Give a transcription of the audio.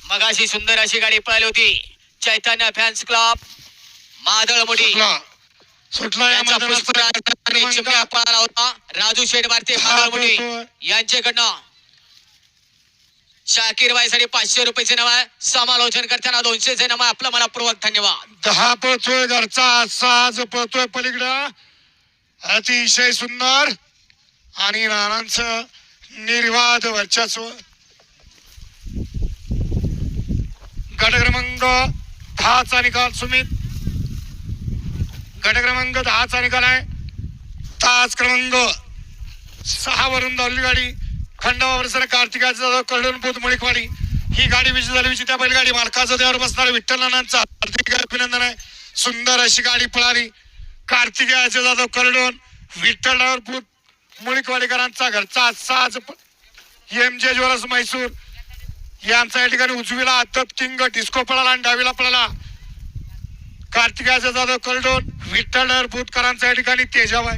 मगाशी सुंदर अशी गाडी पळाली होती. चैतन्य फॅन्स क्लब मादळमुडी सुटला या मैदानात पळाला होता. राजू शेठ भारती मादळमुडी यांच्याकडनं शाकीरबाई साठी 500 रुपयाचे नाव आहे. समालोचन करताना 200चे नाव आहे. आपला मनापूर्वक धन्यवाद. 10 पळतोय घरचा, 6 पळतोय पलीकडं. अतिशय सुंदर आणि राणांचं निर्वाद वर्चस्व. गट क्रमांक 10चा निकाल सुमित. गट क्रमांक 10चा निकाल आहे. तास क्रमांक 6 वरून धावली गाडी खंडावा परिसर कार्तिकाचा जाधव कळून बुध मुळीकवाडी. ही गाडी विजय झाली. विजय त्या बैलगाडी मालकाचा देवावर बसणारे विठ्ठल नानांचा हार्दिक अभिनंदन आहे. सुंदर अशी गाडी पळाली. कार्तिकेयाचे जाधव करडून विठ्ठलावर बुध मुळीकवाडीकरांचा घरचा साज एमजे ज्वेलर्स म्हैसूर यांचा या ठिकाणी उजवीला आदत किंग डिस्को पळाला आणि डावीला पळाला कार्तिकेयाचा जाधव करडून विठ्ठलावर बुधकरांचा या ठिकाणी तेजाव आहे.